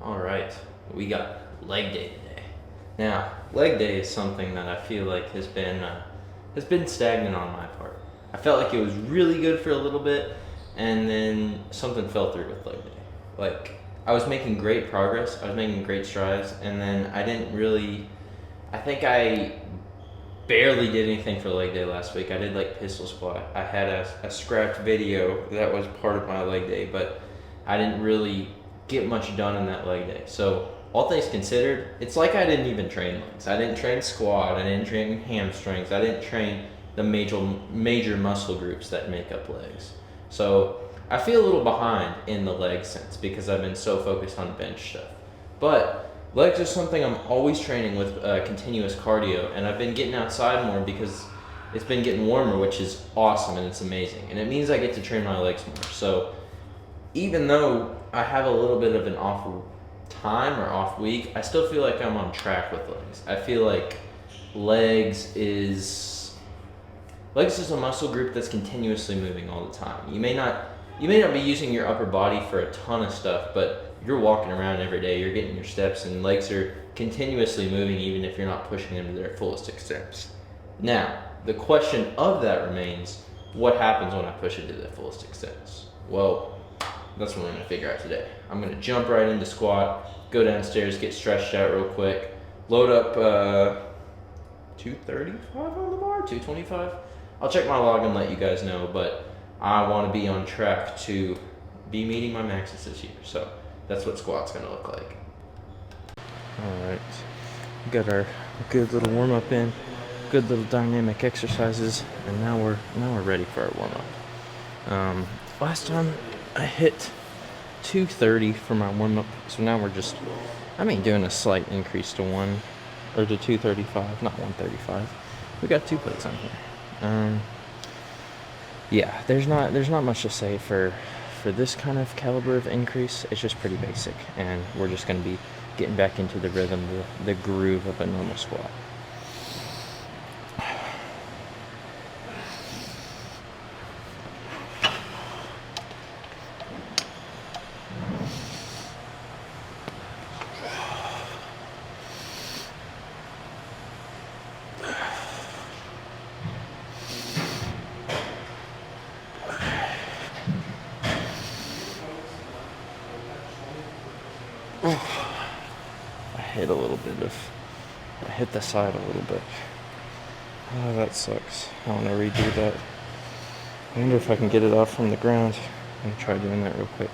All right, we got leg day today. Now, leg day is something that I feel like has been stagnant on my part. I felt like it was really good for a little bit, and then something fell through with leg day. Like, I was making great progress, I was making great strides, and then I think I barely did anything for leg day last week. I did like pistol squat. I had a scrapped video that was part of my leg day, but I didn't really get much done in that leg day. So all things considered, it's like I didn't even train legs. I didn't train squat. I didn't train hamstrings. I didn't train the major muscle groups that make up legs. So I feel a little behind in the leg sense because I've been so focused on bench stuff. But legs are something I'm always training with continuous cardio, and I've been getting outside more because it's been getting warmer, which is awesome and it's amazing. And it means I get to train my legs more. So even though I have a little bit of an off time or off week, I still feel like I'm on track with legs. I feel like legs is a muscle group that's continuously moving all the time. You may not be using your upper body for a ton of stuff, but you're walking around every day, you're getting your steps, and legs are continuously moving even if you're not pushing them to their fullest extent. Now, the question of that remains, what happens when I push it to their fullest extent? Well, that's what we're gonna figure out today. I'm gonna jump right into squat, go downstairs, get stretched out real quick, load up 235 on the bar, 225. I'll check my log and let you guys know, but I wanna be on track to be meeting my maxes this year. So that's what squat's gonna look like. All right, we got our good little warm up in, good little dynamic exercises, and now we're ready for our warm up. Last time I hit 230 for my warm up, so now we're just, doing a slight increase to 235, not 135. We got 2 plates on here. Yeah, there's not much to say for this kind of caliber of increase. It's just pretty basic, and we're just going to be getting back into the rhythm, the groove of a normal squat. I hit the side a little bit. Oh, that sucks. I want to redo that. I wonder if I can get it off from the ground. I'm gonna try doing that real quick.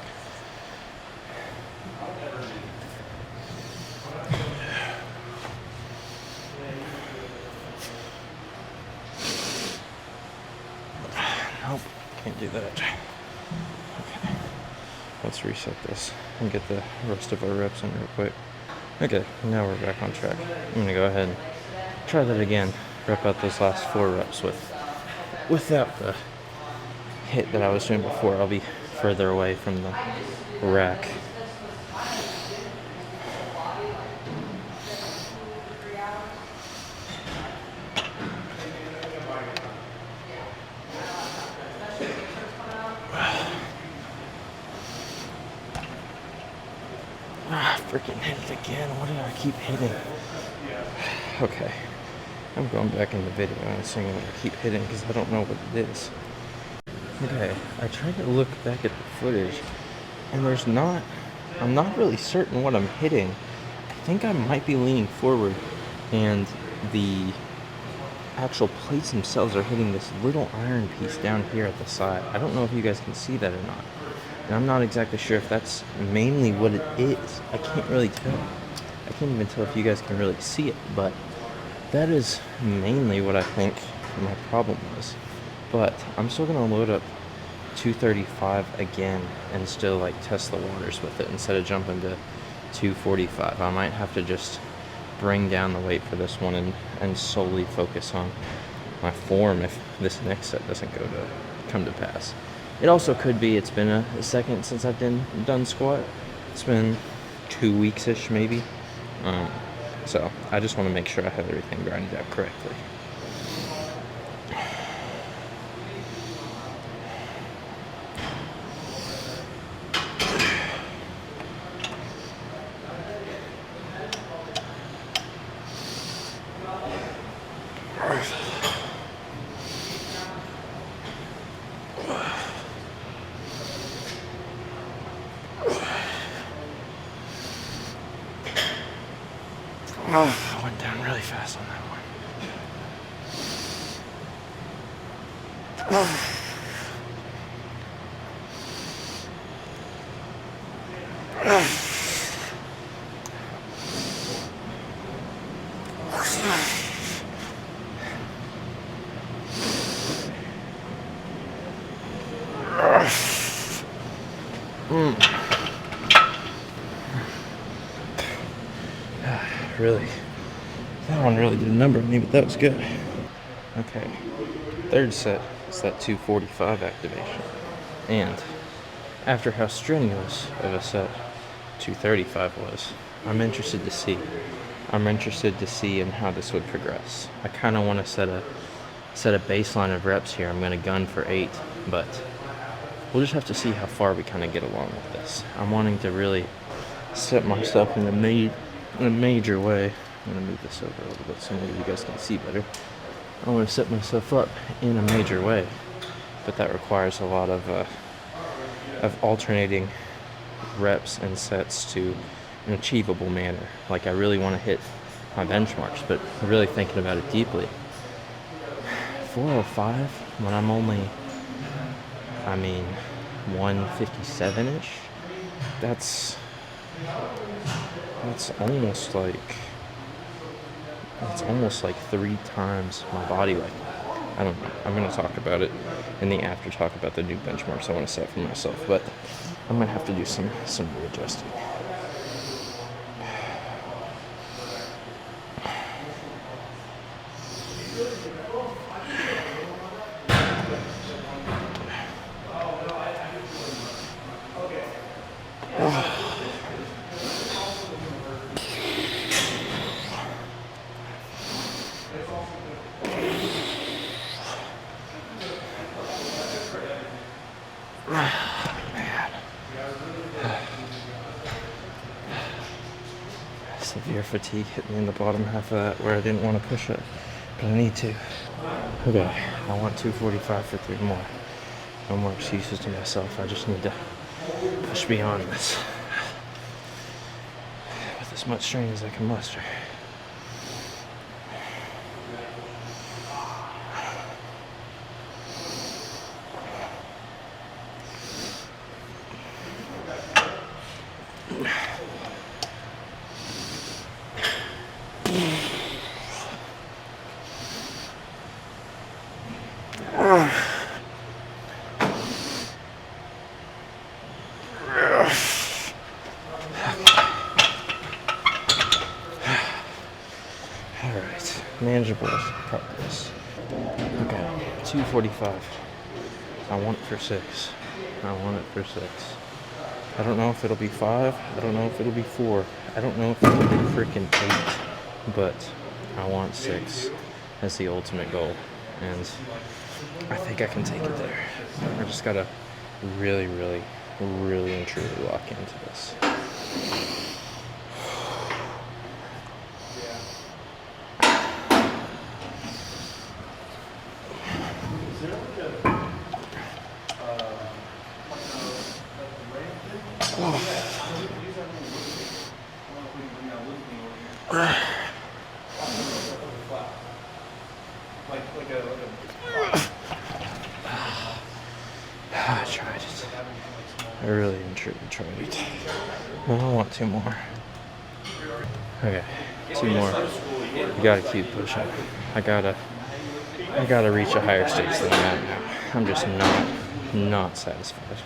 Nope, can't do that. Okay, let's reset this and get the rest of our reps in real quick. Okay, now we're back on track. I'm gonna go ahead and try that again. Rep out those last 4 reps without the hit that I was doing before. I'll be further away from the rack. Freaking hit it again. What do I keep hitting? Okay. I'm going back in the video and seeing what I keep hitting because I don't know what it is. Okay. I tried to look back at the footage and I'm not really certain what I'm hitting. I think I might be leaning forward and the actual plates themselves are hitting this little iron piece down here at the side. I don't know if you guys can see that or not. And I'm not exactly sure if that's mainly what it is. I can't really tell. I can't even tell if you guys can really see it, but that is mainly what I think my problem was. But I'm still gonna load up 235 again and still test the waters with it instead of jumping to 245. I might have to just bring down the weight for this one and solely focus on my form if this next set doesn't come to pass. It also could be it's been a second since I've done squat. It's been 2 weeks-ish maybe. So I just want to make sure I have everything grinded out correctly. Oh, I went down really fast on that one. Really, that one really did a number on me, but that was good. Okay, third set is that 245 activation. And after how strenuous of a set 235 was, I'm interested to see in how this would progress. I kind of want to set a baseline of reps here. I'm going to gun for 8, but we'll just have to see how far we kind of get along with this. I'm wanting to really set myself in a major way. I'm going to move this over a little bit so maybe you guys can see better. I want to set myself up in a major way, but that requires a lot of alternating reps and sets to an achievable manner. Like, I really want to hit my benchmarks, but really thinking about it deeply. 405 when I'm only, 157-ish. That's almost like 3 times my body weight. I don't know. I'm going to talk about it in the after talk about the new benchmarks I want to set for myself, but I'm going to have to do some readjusting. Severe fatigue hit me in the bottom half of that where I didn't want to push it, but I need to. Okay, I want 245 for 3 more. No more excuses to myself. I just need to push beyond this with as much strain as I can muster. Manageable progress. Okay, 245. I want it for 6. I don't know if it'll be 5. I don't know if it'll be 4. I don't know if it'll be freaking 8. But I want 6 as the ultimate goal. And I think I can take it there. I just gotta really and truly lock into this. I tried it. I really and truly tried it. I want 2 more. Okay, 2 more. You gotta keep pushing. I gotta reach a higher stakes than I'm at now. I'm just not satisfied.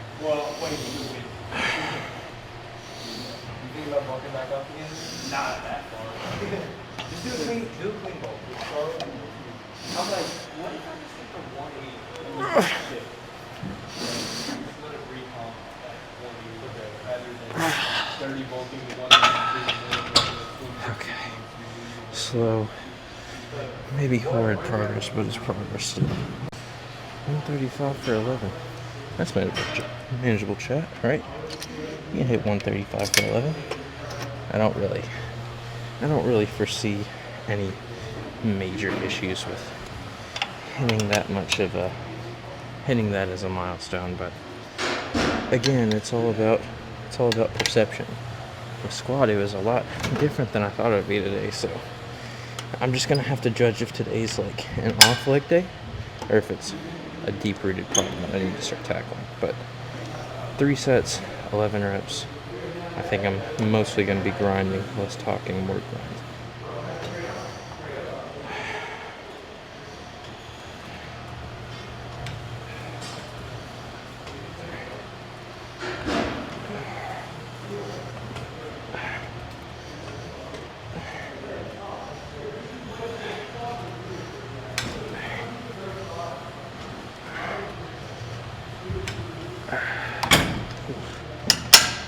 Not that far. Just do a clean bolt. I'm like, what if I just take the 180 let it recomp at 180 rather than 30 bolting to 180. Okay. Slow. Maybe horrid progress, but it's progress still. 135 for 11. That's manageable chat, right? You can hit 135 for 11. I don't really foresee any major issues with hitting that as a milestone, but again, it's all about perception. the squat, it was a lot different than I thought it would be today. So I'm just gonna have to judge if today's like an off leg day or if it's a deep-rooted problem that I need to start tackling. But 3 sets, 11 reps. I think I'm mostly gonna be grinding, less talking, more grind.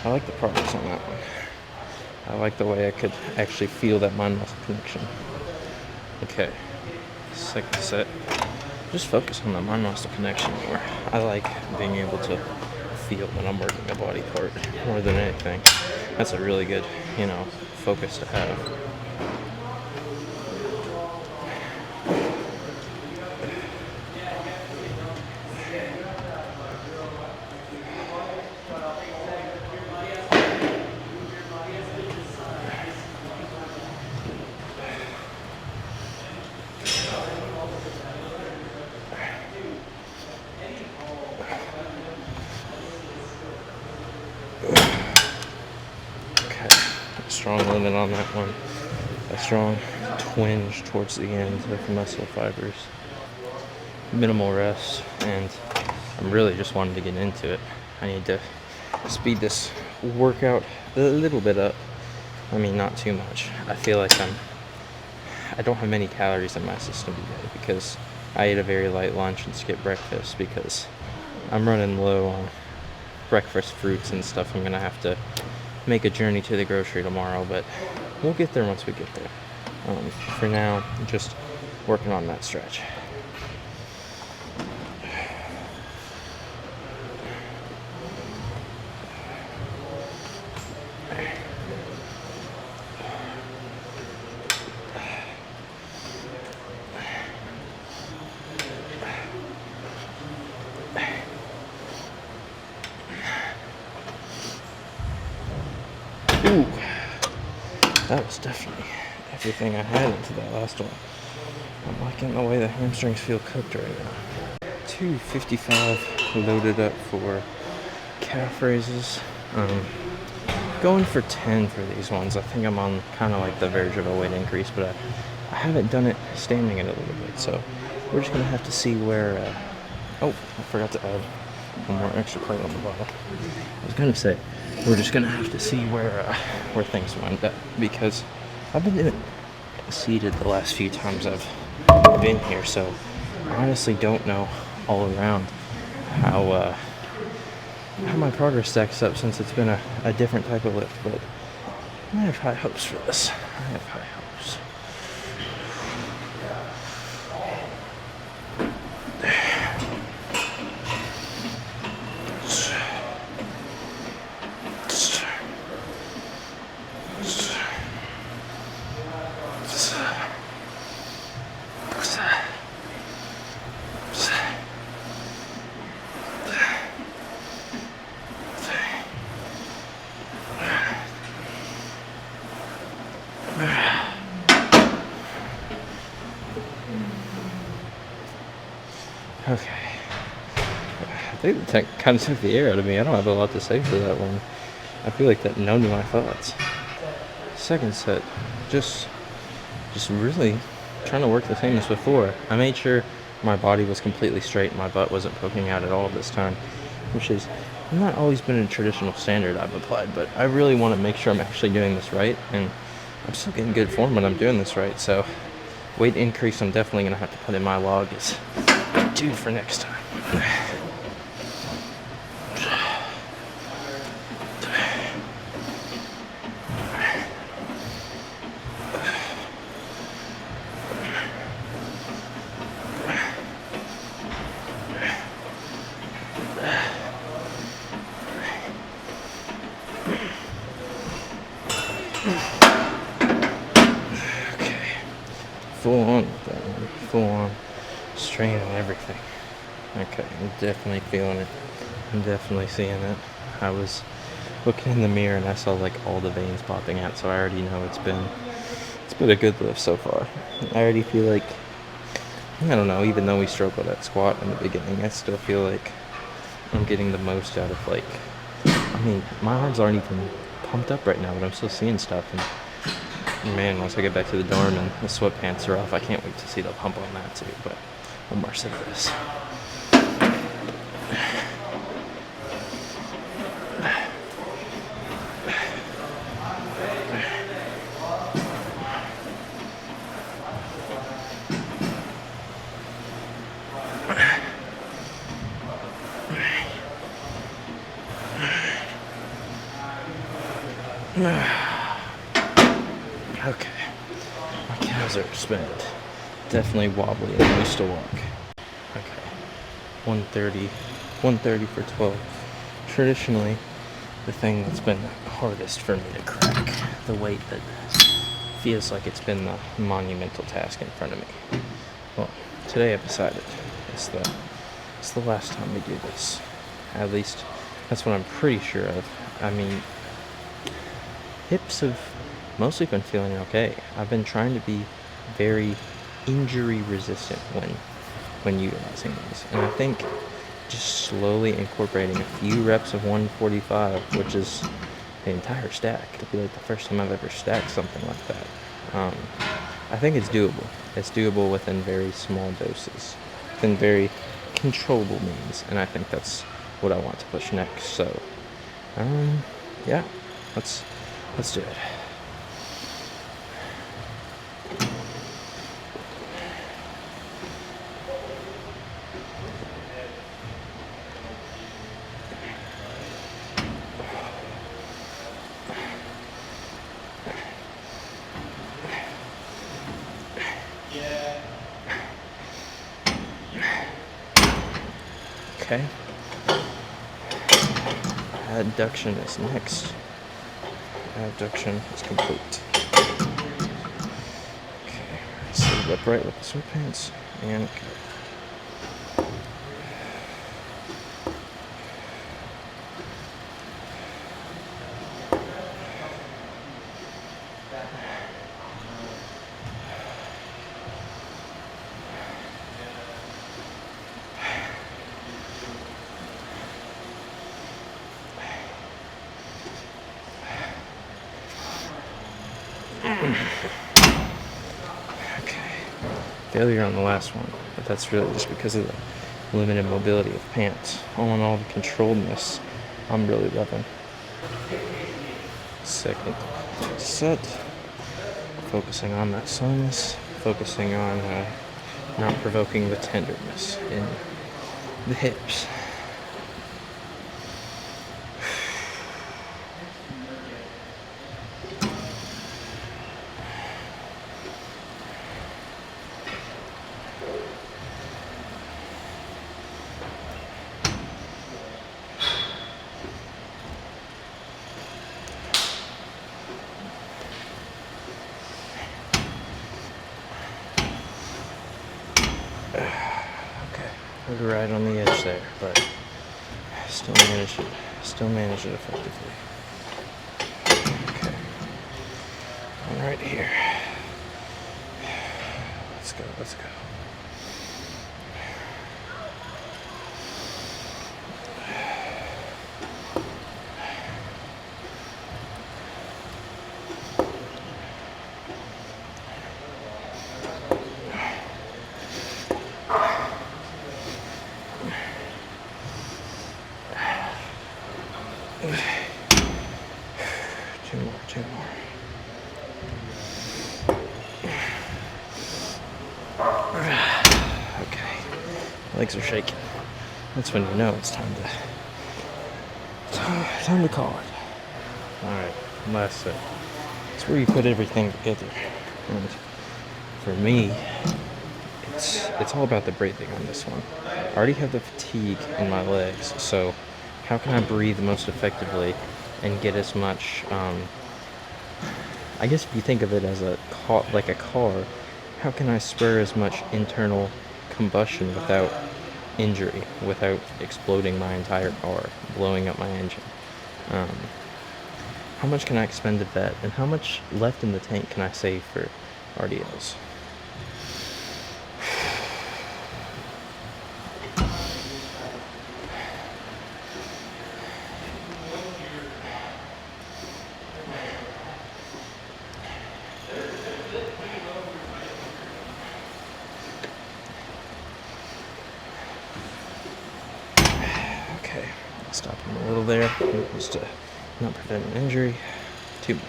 I like the progress on that one. I like the way I could actually feel that mind-muscle connection. Okay, second set. Just focus on the mind-muscle connection more. I like being able to feel when I'm working a body part more than anything. That's a really good, focus to have. Strong limit on that one. A strong twinge towards the end of muscle fibers. Minimal rest, and I'm really just wanting to get into it. I need to speed this workout a little bit up. I mean, not too much. I feel like I don't have many calories in my system today because I ate a very light lunch and skipped breakfast because I'm running low on breakfast fruits and stuff. I'm gonna have to make a journey to the grocery tomorrow, but we'll get there once we get there. For now, just working on that stretch. Ooh, that was definitely everything I had into that last one. I'm liking the way the hamstrings feel cooked right now. 255 loaded up for calf raises. Going for 10 for these ones. I think I'm on kind of like the verge of a weight increase, but I haven't done it standing it a little bit, so we're just gonna have to see where. Oh, I forgot to add one more extra plate on the bottom. I was gonna say we're just gonna have to see where things wind up, because I've been doing seated the last few times I've been here, so I honestly don't know all around how my progress stacks up since it's been a different type of lift, but I have high hopes for this. I have high hopes. Okay. I think the tech kind of took the air out of me. I don't have a lot to say for that one. I feel like that numbed my thoughts. Second set, just really trying to work the same as before. I made sure my body was completely straight and my butt wasn't poking out at all this time, which is not always been a traditional standard I've applied, but I really want to make sure I'm actually doing this right, and I'm still getting good form when I'm doing this right, so weight increase I'm definitely going to have to put in my log is due for next time. Okay, full on with that one, full on strain on everything. Okay, I'm definitely feeling it. I'm definitely seeing it. I was looking in the mirror and I saw like all the veins popping out, so I already know it's been a good lift so far. I already feel like, I don't know, even though we struggled at squat in the beginning, I still feel like I'm getting the most out of, like, I mean, my arms aren't even pumped up right now, but I'm still seeing stuff. And man, once I get back to the dorm and the sweatpants are off, I can't wait to see the pump on that too. But one more set of this. Okay, my calves are spent. Definitely wobbly and I used to walk. Okay, 130 for 12. Traditionally, the thing that's been hardest for me to crack, the weight that feels like it's been the monumental task in front of me. Well, today I've decided it's the last time we do this. At least that's what I'm pretty sure of. I mean, hips have mostly been feeling okay. I've been trying to be very injury resistant when utilizing these. And I think just slowly incorporating a few reps of 145, which is the entire stack. It'll be like the first time I've ever stacked something like that. I think it's doable. It's doable within very small doses, within very controllable means, and I think that's what I want to push next. So, yeah, let's do it. Okay. Adduction is next. Abduction is complete. Okay, sit upright with the sweatpants and go. Okay, failure on the last one, but that's really just because of the limited mobility of pants. All in all, the controlledness I'm really loving. Second set, focusing on that slowness, focusing on not provoking the tenderness in the hips. Okay, we're right on the edge there, but still manage it effectively. Okay, all right here. Let's go. Two more. Okay, legs are shaking. That's when you know it's time to call it. All right, last set. It's where you put everything together. And for me, it's all about the breathing on this one. I already have the fatigue in my legs, so how can I breathe most effectively and get as much, I guess if you think of it as like a car, how can I spur as much internal combustion without injury, without exploding my entire car, blowing up my engine? How much can I expend at that? And how much left in the tank can I save for RDLs? Okay, stop him a little there, just to not prevent an injury. 2 more.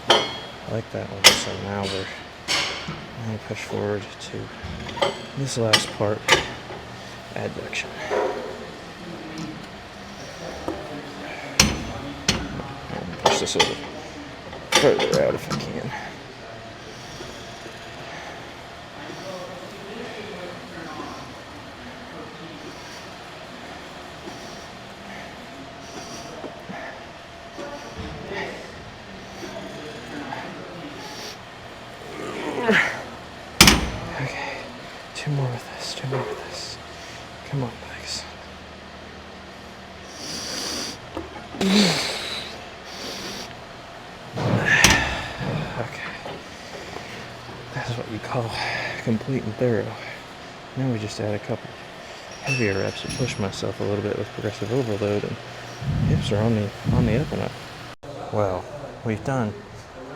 I like that one. So now we're going to push forward to this last part, adduction. I'll push this a little further out if I can. Okay, 2 more with this, 2 more with this. Come on, legs. Okay. That's what you call complete and thorough. Now we just add a couple heavier reps to push myself a little bit with progressive overload, and hips are on the up and up. Well, we've done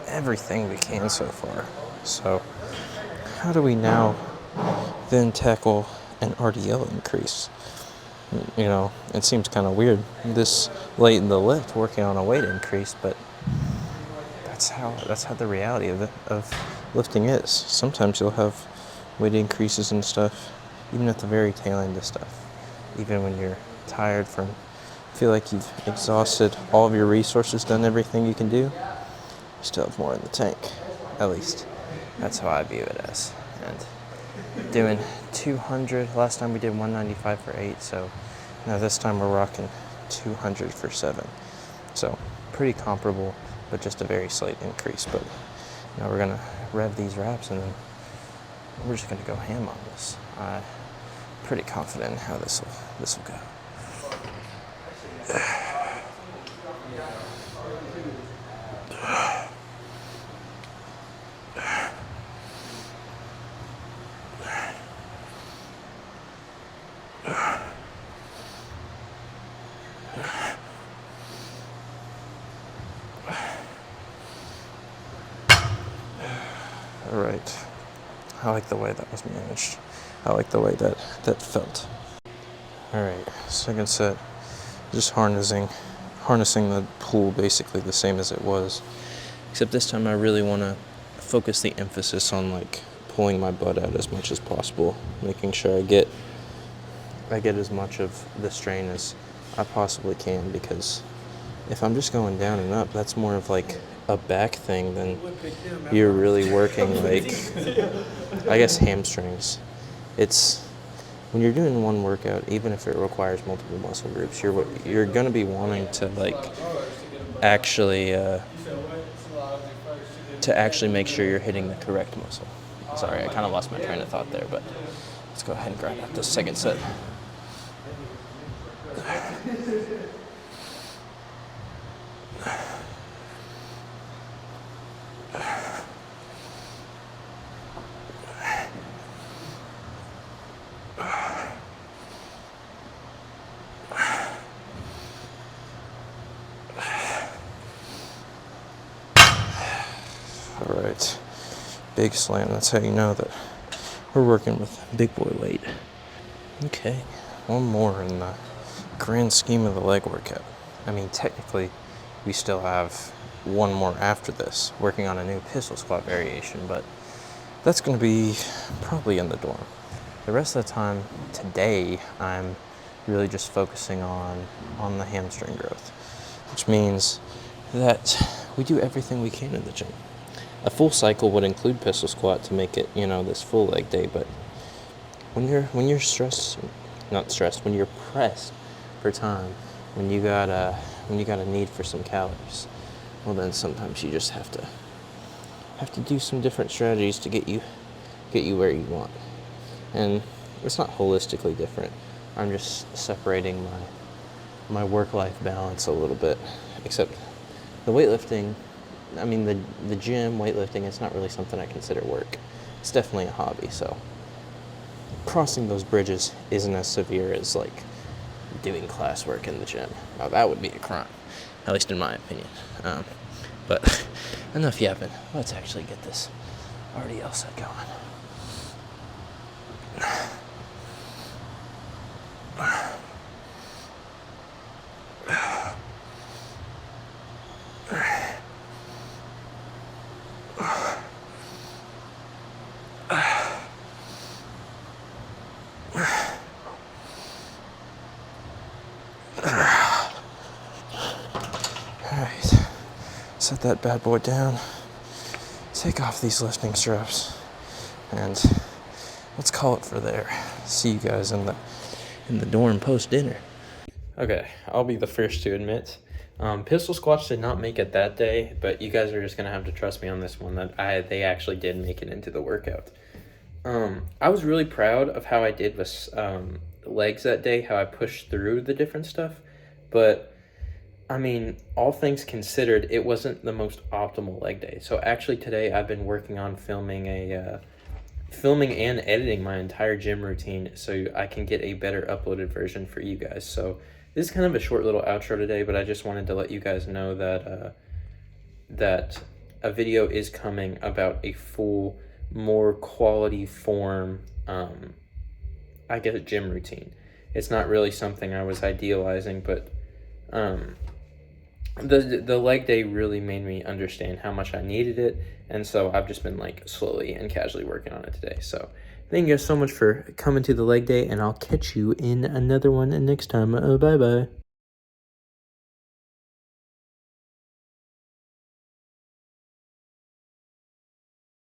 everything we can so far. So how do we now then tackle an RDL increase? You know, it seems kind of weird this late in the lift working on a weight increase, but that's how the reality of lifting is. Sometimes you'll have weight increases and stuff, even at the very tail end of stuff. Even when you're tired feel like you've exhausted all of your resources, done everything you can do, you still have more in the tank. At least that's how I view it as. And doing 200, last time we did 195 for 8, so now this time we're rocking 200 for 7. So pretty comparable, but just a very slight increase. But now we're gonna rev these reps, and then we're just gonna go ham on this. I'm pretty confident in how this will go. All right. I like the way that was managed. I like the way that felt. All right, second set, just harnessing the pull basically the same as it was, except this time I really want to focus the emphasis on like pulling my butt out as much as possible, making sure I get as much of the strain as I possibly can, because if I'm just going down and up, that's more of like a back thing than you're really working like, I guess, hamstrings. It's when you're doing one workout, even if it requires multiple muscle groups, you're going to be wanting to like actually make sure you're hitting the correct muscle. Sorry, I kind of lost my train of thought there, but let's go ahead and grind out this second set. All right, big slam. That's how you know that we're working with big boy weight. Okay, one more in the grand scheme of the leg workout. I mean, technically, we still have one more after this, working on a new pistol squat variation, but that's going to be probably in the dorm. The rest of the time today, I'm really just focusing on the hamstring growth, which means that we do everything we can in the gym. A full cycle would include pistol squat to make it, this full leg day, but when you're when you're pressed for time, when you got a need for some calories, well then sometimes you just have to do some different strategies to get you where you want. And it's not holistically different. I'm just separating my work-life balance a little bit. Except the weightlifting, I mean the gym, weightlifting, it's not really something I consider work. It's definitely a hobby, so crossing those bridges isn't as severe as like doing classwork in the gym. Now that would be a crime, at least in my opinion. But enough yapping. Let's actually get this RDL set going. Alright, set that bad boy down, take off these lifting straps, and let's call it for there. See you guys in the dorm post dinner. Okay, I'll be the first to admit, pistol squats did not make it that day, but you guys are just gonna have to trust me on this one that they actually did make it into the workout. I was really proud of how I did with legs that day, how I pushed through the different stuff, but I mean, all things considered, it wasn't the most optimal leg day. So actually today I've been working on filming and editing my entire gym routine so I can get a better uploaded version for you guys. So this is kind of a short little outro today, but I just wanted to let you guys know that that a video is coming about a full, more quality form, I guess, gym routine. It's not really something I was idealizing, but the leg day really made me understand how much I needed it, and so I've just been like slowly and casually working on it today. So thank you guys so much for coming to the leg day, and I'll catch you in another one next time. Bye bye.